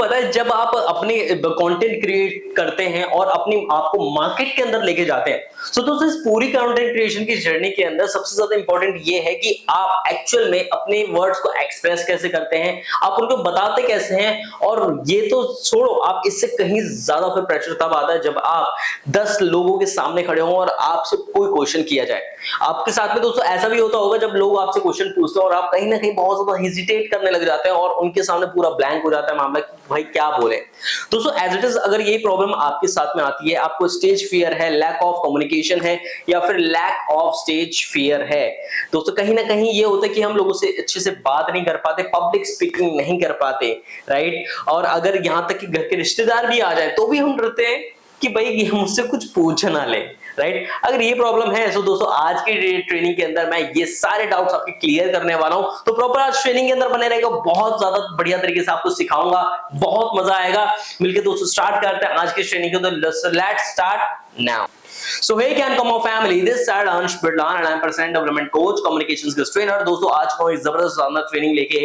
पता है जब आप अपने कंटेंट क्रिएट करते हैं और अपनी आपको मार्केट के अंदर लेके जाते हैं, तो दोस्तों इस पूरी कंटेंट क्रिएशन की जर्नी के अंदर सबसे ज्यादा इंपॉर्टेंट ये है कि आप एक्चुअल में अपने वर्ड्स को एक्सप्रेस कैसे करते हैं, आप उनको बताते कैसे हैं। और ये तो छोड़ो, आप इससे कहीं ज्यादा फिर प्रेशर तब आता है जब आप 10 लोगों के सामने खड़े हों और आपसे कोई क्वेश्चन किया जाए। आपके साथ में दोस्तों ऐसा भी होता होगा जब लोग आपसे क्वेश्चन पूछते हैं और आप कहीं ना कहीं बहुत ज्यादा हेजिटेट करने लग जाते हैं और उनके सामने पूरा ब्लैंक हो जाता है मामला कि भाई क्या बोले। दोस्तों एज इट इज अगर ये प्रॉब्लम आपके साथ में आती है, आपको स्टेज फियर है, लैक ऑफ कम्युनिकेशन है या फिर लैक ऑफ स्टेज फियर है, दोस्तों कहीं ना कहीं ये होता है कि हम लोगों से अच्छे से बात नहीं कर पाते, पब्लिक स्पीकिंग नहीं कर पाते, राइट। और अगर यहां तक कि घर के रिश्तेदार भी आ जाए तो भी हम डरते हैं कि भाई मुझसे कुछ पूछ ना ले, राइट। अगर ये प्रॉब्लम है तो दोस्तों आज की ट्रेनिंग के अंदर मैं ये सारे डाउट्स आपके क्लियर करने वाला हूं। तो प्रॉपर आज ट्रेनिंग के अंदर बने रहेगा, बहुत ज्यादा बढ़िया तरीके से आपको सिखाऊंगा, बहुत मजा आएगा। मिलके दोस्तों स्टार्ट करते हैं आज की ट्रेनिंग को। तो let's start now. So hey can come on family, this side Ansh Bidlan and I am personal development coach, communication skills trainer। दोस्तों आज मैं जबरदस्त शानदार ट्रेनिंग लेके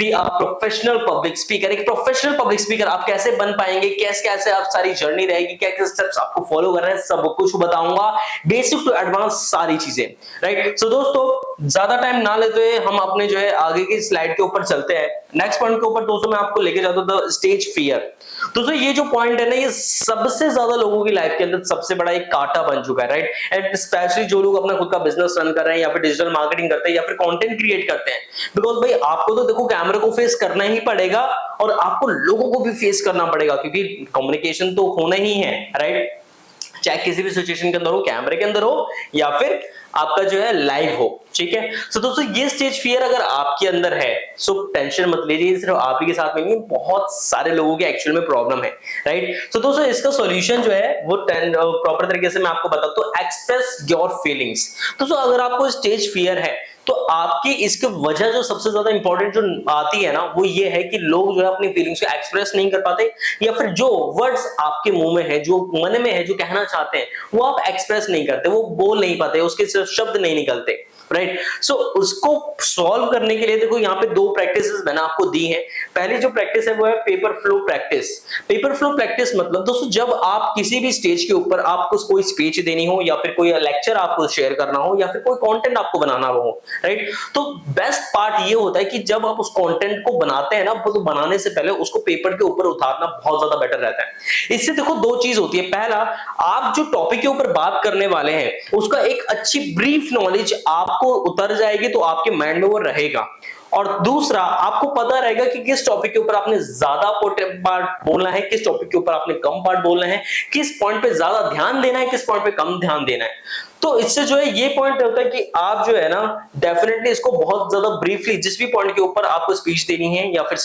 be a professional public speaker, एक प्रोफेशनल पब्लिक स्पीकर आप कैसे बन पाएंगे, कैसे कैसे आप सारी जर्नी रहेगी, क्या क्या स्टेप्स आपको फॉलो करना है, सब कुछ बताऊंगा, बेसिक टू एडवांस सारी चीजें, राइट। सो दोस्तों ज्यादा टाइम ना लेते हुए हम अपने जो है आगे की स्लाइड के ऊपर चलते हैं। नेक्स्ट पॉइंट के ऊपर दोस्तों मैं आपको लेके जाता हूं स्टेज फियर। दोस्तों ये जो पॉइंट है ना, ये सबसे ज्यादा लोगों की लाइफ के अंदर सबसे बड़ा एक कांटा बन चुका है, राइट। एंड स्पेशली जो लोग अपना खुद का बिजनेस रन कर रहे हैं या फिर डिजिटल मार्केटिंग करते हैं या फिर कंटेंट क्रिएट करते हैं, बिकॉज भाई आपको तो देखो कैमरे को फेस करना ही पड़ेगा और आपको लोगों को भी फेस करना पड़ेगा क्योंकि कम्युनिकेशन तो होना ही है, राइट। चाहे किसी भी सिचुएशन के अंदर हो, कैमरे के अंदर हो या फिर आपका जो है लाइव हो, ठीक है। सो दोस्तों ये स्टेज फियर अगर आपके अंदर है सो टेंशन मत लीजिए, सिर्फ आप ही के साथ में नहीं, बहुत सारे लोगों के एक्चुअल में प्रॉब्लम है, राइट। सो दोस्तों इसका सॉल्यूशन जो है वो प्रॉपर तरीके से मैं आपको बताता हूं, एक्सप्रेस योर फीलिंग्स। दोस्तों अगर आपको स्टेज फियर है तो आपकी इसकी वजह जो सबसे ज्यादा इंपॉर्टेंट जो आती है ना, वो ये है कि लोग जो है अपनी फीलिंग्स को एक्सप्रेस नहीं कर पाते या फिर जो वर्ड्स आपके मुंह में है, जो मन में है, जो कहना चाहते हैं वो आप एक्सप्रेस नहीं करते, वो बोल नहीं पाते, उसके शब्द नहीं निकलते, राइट। सो उसको सॉल्व करने के लिए देखो यहाँ पे दो प्रैक्टिसेस मैंने आपको दी हैं। पहली जो प्रैक्टिस है वो है paper flow practice. Paper flow practice मतलब दोस्तों जब आप किसी भी स्टेज के ऊपर आपको कोई स्पीच देनी हो या फिर कोई लेक्चर आपको शेयर करना हो या फिर कोई कंटेंट आपको बनाना हो, राइट। तो बेस्ट पार्ट ये होता है कि जब आप उस कंटेंट को बनाते हैं ना, तो बनाने से पहले उसको पेपर के ऊपर उतारना बहुत ज्यादा बेटर रहता है। इससे देखो दो चीज होती है, पहला आप जो टॉपिक के ऊपर बात करने वाले हैं उसका एक अच्छी ब्रीफ नॉलेज आपको उतर जाएगी तो आपके माइंड में वो रहेगा, और दूसरा आपको पता रहेगा कि किस टॉपिक के ऊपर आपने ज्यादा पार्ट बोलना है, किस टॉपिक के ऊपर आपने कम पार्ट बोलना है, किस पॉइंट पे ज्यादा ध्यान देना है, किस पॉइंट पे कम ध्यान देना है। तो इससे जो है ये पॉइंट होता है कि आप जो है ना डेफिनेटली इसको बहुत ज्यादा ब्रीफली जिस भी पॉइंट के ऊपर आपको स्पीच देनी है या फिर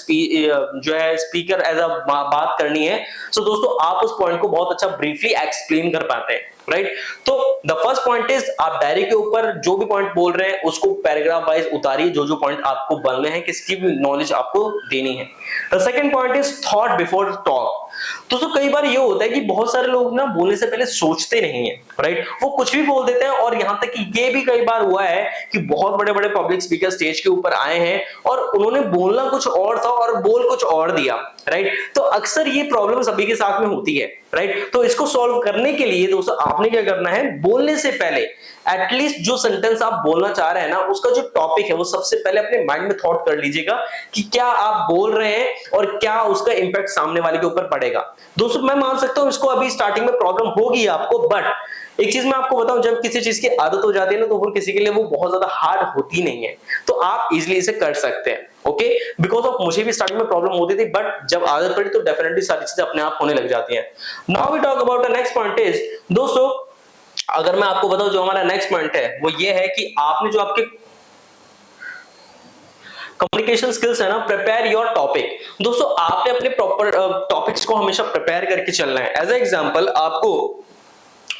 जो है स्पीकर एज अ बात करनी है, सो दोस्तों आप उस पॉइंट को बहुत अच्छा ब्रीफली एक्सप्लेन कर पाते हैं, राइट। तो द फर्स्ट पॉइंट इज आप डायरी के ऊपर जो भी पॉइंट बोल रहे हैं उसको पैराग्राफ वाइज उतारिए, जो जो पॉइंट आपको बोलने हैं, किसकी भी नॉलेज आपको देनी है। The second point is thought before talk. दोस्तों कई बार ये होता है कि बहुत सारे लोग ना बोलने से पहले सोचते नहीं है, राइट। वो कुछ भी बोल देते हैं और यहां तक कि ये भी कई बार हुआ है कि बहुत बड़े बड़े पब्लिक स्पीकर स्टेज के ऊपर आए हैं और उन्होंने बोलना कुछ और था और बोल कुछ और दिया, राइट। तो अक्सर ये प्रॉब्लम सभी के साथ में होती है, राइट। तो इसको सॉल्व करने के लिए दोस्तों आपने क्या करना है, बोलने से पहले एटलीस्ट जो सेंटेंस आप बोलना चाह रहे हैं ना उसका जो टॉपिक है वो सबसे पहले अपने माइंड में थॉट कर लीजिएगा कि क्या आप बोल रहे हैं और क्या उसका इंपैक्ट सामने वाले के ऊपर पड़ेगा। दोस्तों मैं मान सकता हूं इसको अभी स्टार्टिंग में प्रॉब्लम होगी आपको, बट एक चीज मैं आपको बताऊं, जब किसी चीज की आदत हो जाती है ना तो फिर किसी के लिए वो बहुत ज्यादा हार्ड होती नहीं है, तो आप इजीली इसे कर सकते हैं, ओके। बिकॉज ऑफ मुझे भी स्टार्टिंग में प्रॉब्लम होती थी, बट जब आदत पड़ी तो डेफिनेटली सारी चीजें अपने आप होने लग जाती हैं। Now we talk about the next point is, दोस्तों अगर मैं आपको बताऊं जो हमारा नेक्स्ट पॉइंट है वो ये है कि आपने जो आपके कम्युनिकेशन स्किल्स है ना, प्रिपेयर योर टॉपिक। दोस्तों आपने अपने प्रॉपर टॉपिक्स को हमेशा प्रिपेयर करके चलना है। एज ए एग्जांपल आपको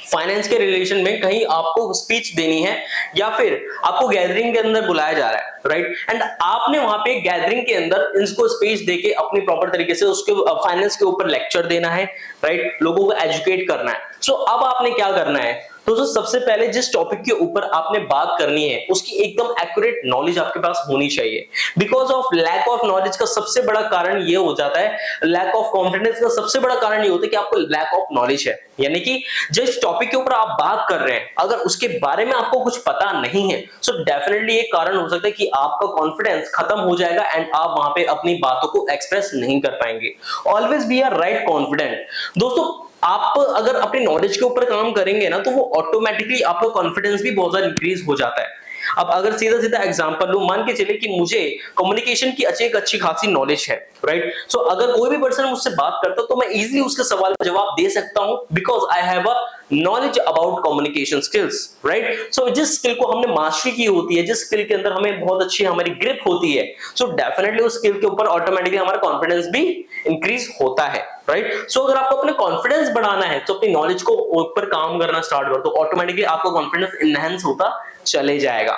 फाइनेंस के रिलेशन में कहीं आपको स्पीच देनी है या फिर आपको गैदरिंग के अंदर बुलाया जा रहा है, राइट। एंड आपने वहां पे गैदरिंग के अंदर इनको स्पीच देके अपनी प्रॉपर तरीके से उसके फाइनेंस के ऊपर लेक्चर देना है, राइट, लोगों को एजुकेट करना है। सो अब आपने क्या करना है, दोस्तों सबसे पहले जिस टॉपिक के ऊपर आपने बात करनी है उसकी एकदम एक्यूरेट नॉलेज आपके पास होनी चाहिए। Because of lack of knowledge का सबसे बड़ा कारण ये हो जाता है, लैक ऑफ कॉन्फिडेंस का सबसे बड़ा कारण ये होता है कि आपको लैक ऑफ नॉलेज है। यानी कि जिस टॉपिक के ऊपर आप बात कर रहे हैं अगर उसके बारे में आपको कुछ पता नहीं है, सो डेफिनेटली ये कारण हो सकता है कि आपका कॉन्फिडेंस खत्म हो जाएगा एंड आप वहां पे अपनी बातों को एक्सप्रेस नहीं कर पाएंगे। Always be are right confident. दोस्तों आप अगर अपने नॉलेज के ऊपर काम करेंगे ना तो वो ऑटोमेटिकली आपका कॉन्फिडेंस भी बहुत ज्यादा इंक्रीज हो जाता है। अब अगर सीधा सीधा एग्जांपल लूं, मान के चले कि मुझे कम्युनिकेशन की अच्छी खासी नॉलेज है, राइट। सो अगर कोई भी पर्सन मुझसे बात करता तो मैं इजीली उसके सवाल का जवाब दे सकता हूं because I have a knowledge about communication skills, right. So जिस स्किल को हमने मास्टरी की होती है, जिस स्किल के अंदर हमें बहुत अच्छी हमारी ग्रिप होती है, सो डेफिनेटली उस स्किल के ऊपर ऑटोमेटिकली हमारा कॉन्फिडेंस भी इंक्रीज होता है, राइट। सो अगर आपको अपने कॉन्फिडेंस बढ़ाना है तो अपनी नॉलेज को ऊपर काम करना स्टार्ट कर दो, ऑटोमेटिकली आपका कॉन्फिडेंस इनहेंस होता चले जाएगा।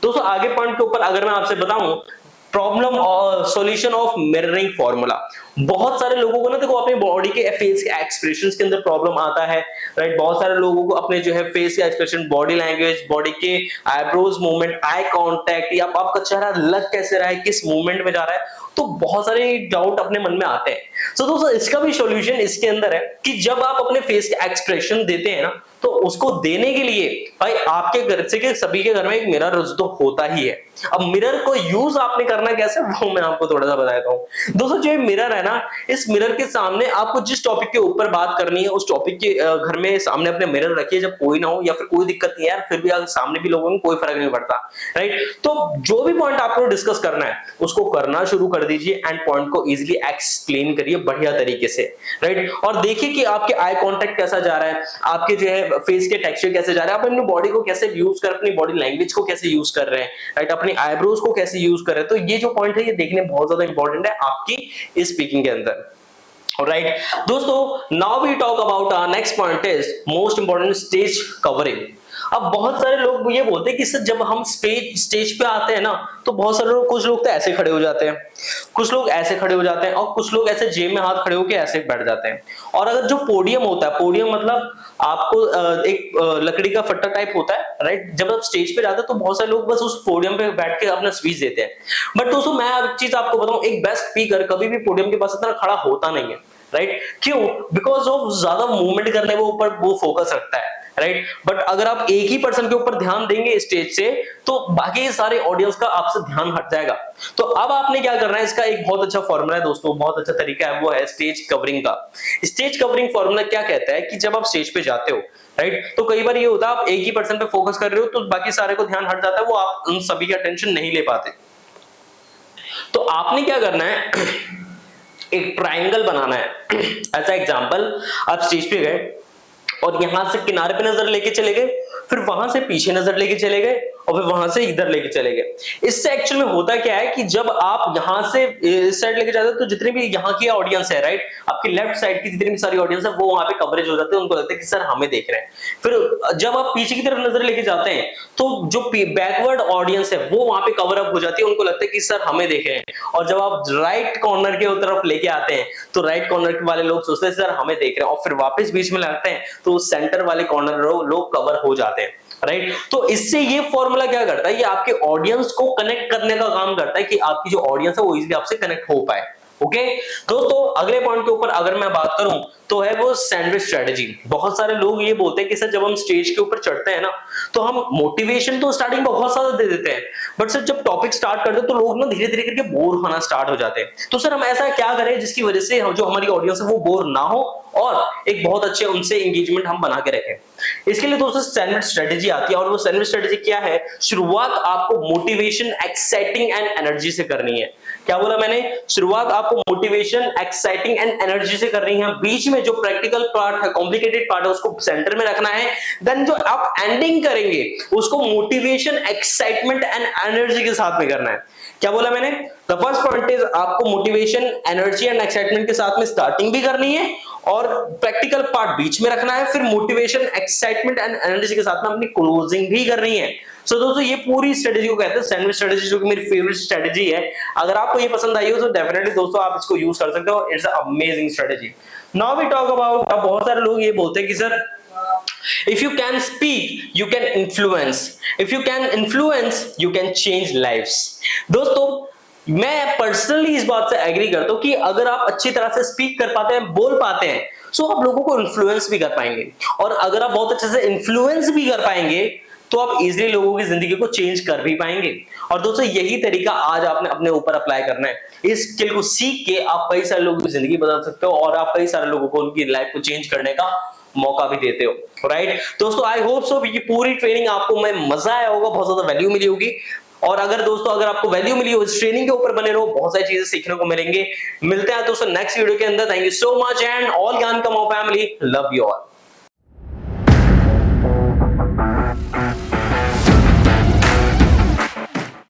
दोस्तों आगे पॉइंट के ऊपर अगर मैं आपसे बताऊं, प्रॉब्लम और सॉल्यूशन ऑफ मिररिंग फॉर्मूला। बहुत सारे लोगों को ना देखो अपने बॉडी के फेस के एक्सप्रेशंस के अंदर प्रॉब्लम आता है, राइट। बहुत सारे लोगों को अपने जो है फेस के एक्सप्रेशन, बॉडी लैंग्वेज, बॉडी के आईब्रोज मूवमेंट, आई कांटेक्ट या आपका चेहरा लग कैसे रहा है, किस मूवमेंट में जा रहा है, तो बहुत सारे डाउट अपने मन में आते हैं। तो दोस्तों इसका भी सॉल्यूशन इसके अंदर है कि जब आप अपने फेस के एक्सप्रेशन देते हैं ना तो उसको देने के लिए भाई आपके घर से के सभी के घर में एक मिरर तो होता ही है। अब मिरर को यूज आपने करना कैसे वो मैं आपको थोड़ा सा बताता हूँ। दोस्तों जो मिरर है ना, इस मिरर के सामने आपको जिस टॉपिक के ऊपर बात करनी है उस टॉपिक के घर में सामने अपने मिरर रखिए, जब कोई ना हो या फिर कोई दिक्कत नहीं है यार, फिर भी अगर सामने भी लोगों में कोई फर्क नहीं पड़ता, राइट। तो जो भी पॉइंट आपको डिस्कस करना है उसको करना शुरू कर दीजिए एंड पॉइंट को इजीली एक्सप्लेन करिए बढ़िया तरीके से, राइट। और देखिए कि आपके आई कांटेक्ट कैसा जा रहा है, आपके जो है फेस के टेक्सचर कैसे जा रहे हैं, आप अपनी बॉडी को कैसे यूज कर, अपनी बॉडी लैंग्वेज को कैसे यूज कर रहे हैं, राइट, अपनी आईब्रोज को कैसे यूज कर रहे हैं। तो ये जो पॉइंट है ये देखने बहुत ज्यादा इंपॉर्टेंट है आपकी स्पीकिंग के अंदर, राइट। दोस्तों now we talk about our next point is most important, stage covering. अब बहुत सारे लोग ये बोलते हैं कि सर जब हम स्टेज पे आते हैं ना तो बहुत सारे लोग, कुछ लोग तो ऐसे खड़े हो जाते हैं, कुछ लोग ऐसे खड़े हो जाते हैं और कुछ लोग ऐसे जेब में हाथ खड़े होकर ऐसे बैठ जाते हैं। और अगर जो पोडियम होता है, पोडियम मतलब आपको एक लकड़ी का फट्टा टाइप होता है, राइट। जब आप स्टेज पे जाते हैं तो बहुत सारे लोग बस उस पोडियम पे बैठ के अपना स्पीच देते हैं। बट दोस्तों मैं एक चीज आपको बताऊं, एक बेस्ट स्पीकर कभी भी पोडियम के पास इतना खड़ा होता नहीं है, राइट। क्यों? बिकॉज ऑफ ज्यादा मूवमेंट करने के ऊपर वो फोकस रखता है, राइट। बट अगर आप एक ही पर्सन के ऊपर ध्यान देंगे स्टेज से तो बाकी सारे ऑडियंस का आपसे ध्यान हट जाएगा। तो अब आपने क्या करना है, इसका एक बहुत अच्छा फॉर्मूला है दोस्तों, बहुत अच्छा तरीका है, वो है स्टेज कवरिंग का। स्टेज कवरिंग फॉर्मूला क्या कहता है कि जब आप स्टेज पे जाते हो, राइट, तो कई बार ये होता है आप एक ही पर्सन पे फोकस कर रहे हो तो बाकी सारे को ध्यान हट जाता है, वो आप उन सभी का अटेंशन नहीं ले पाते। तो आपने क्या करना है, एक ट्रायंगल बनाना है। ऐसा एग्जांपल, आप स्टेज पे गए और यहां से किनारे पे नजर लेके चले गए, फिर वहां से पीछे नजर लेके चले गए और फिर वहां से इधर लेके चले गए। इससे एक्चुअल में होता क्या है कि जब आप यहां से इस साइड लेके जाते हो तो जितनी भी यहाँ की ऑडियंस है, राइट, आपकी लेफ्ट साइड की जितनी भी सारी ऑडियंस है वो वहां पे कवरेज हो जाते हैं, उनको लगता है कि सर हमें देख रहे हैं। फिर जब आप पीछे की तरफ नजर लेके जाते हैं तो जो बैकवर्ड ऑडियंस है वो वहां पे कवर अप हो जाती है, उनको लगता है कि सर हमें देख रहे हैं। और जब आप राइट कॉर्नर के तरफ लेके आते हैं तो राइट कॉर्नर वाले लोग सोचते हैं सर हमें देख रहे हैं, और फिर वापस बीच में लगते हैं तो सेंटर वाले कॉर्नर लोग कवर हो जाते हैं, राइट। तो इससे ये फॉर्मूला क्या करता है, ये आपके ऑडियंस को कनेक्ट करने का काम करता है कि आपकी जो ऑडियंस है वो इजीली आपसे कनेक्ट हो पाए। ओके दोस्तों, अगले पॉइंट के ऊपर अगर मैं बात करूं तो है वो सैंडविच स्ट्रेटजी। बहुत सारे लोग ये बोलते हैं कि सर जब हम स्टेज के ऊपर चढ़ते हैं ना तो हम मोटिवेशन तो स्टार्टिंग में बहुत सारा दे देते हैं, बट सर जब टॉपिक स्टार्ट करते हैं तो लोग ना धीरे धीरे करके बोर होना स्टार्ट हो जाते हैं। तो सर हम ऐसा क्या करें जिसकी वजह से जो हमारी ऑडियंस है वो बोर ना हो और एक बहुत अच्छे उनसे एंगेजमेंट हम बना के रखें। इसके लिए दोस्तों सैंडविच स्ट्रेटजी आती है, और वो सैंडविच स्ट्रेटजी क्या है, शुरुआत आपको मोटिवेशन, एक्साइटिंग एंड एनर्जी से करनी है। क्या बोला मैंने, शुरुआत आपको मोटिवेशन, एक्साइटिंग एंड एनर्जी से करनी है, बीच में जो प्रैक्टिकल पार्ट है, कॉम्प्लिकेटेड पार्ट है उसको सेंटर में रखना है, देन जो आप एंडिंग करेंगे उसको मोटिवेशन, एक्साइटमेंट एंड एनर्जी के साथ में करना है। क्या बोला मैंने, द फर्स्ट पॉइंट इज आपको मोटिवेशन, एनर्जी एंड एक्साइटमेंट के साथ में स्टार्टिंग भी करनी है और प्रैक्टिकल पार्ट बीच में रखना है, फिर मोटिवेशन, एक्साइटमेंट एंड एनर्जी के साथ में अपनी क्लोजिंग भी करनी है। सो दोस्तों ये पूरी स्ट्रेटजी को कहते हैं सैंडविच स्ट्रेटजी, जो कि मेरी फेवरेट स्ट्रेटजी है। अगर आपको ये पसंद आई हो तो डेफिनेटली दोस्तों आप इसको यूज कर सकते हो, it's amazing strategy. Now we talk about, अब बहुत सारे लोग ये बोलते हैं कि sir If you can speak, you can influence. If you can influence, you can change lives. दोस्तों, मैं पर्सनली इस बात से एग्री करता हूं कि अगर आप अच्छी तरह से स्पीक कर पाते हैं, बोल पाते हैं, तो आप लोगों को इन्फ्लुएंस भी कर पाएंगे। और अगर आप बहुत अच्छे से इन्फ्लुएंस भी कर पाएंगे, तो आप इजीली लोगों की जिंदगी को चेंज कर भी पाएंगे। और दोस्तों, यही तरीका आज आपने अपने ऊपर अप्लाई करना है। इस स्किल को सीख के आप कई सारे लोगों की जिंदगी बदल सकते हो और आप कई सारे लोगों को उनकी लाइफ को चेंज करने का मौका भी देते हो। राइट दोस्तों, आई होप सो ये पूरी ट्रेनिंग आपको में मजा आया होगा, बहुत ज्यादा वैल्यू मिली होगी। और अगर दोस्तों, अगर आपको वैल्यू मिली हो, इस ट्रेनिंग के ऊपर बने रहो, बहुत सारी चीजें सीखने को मिलेंगे। मिलते हैं दोस्तों नेक्स्ट वीडियो के अंदर। Thank you so much and all ज्ञान कमाओ फैमिली, लव यू ऑल।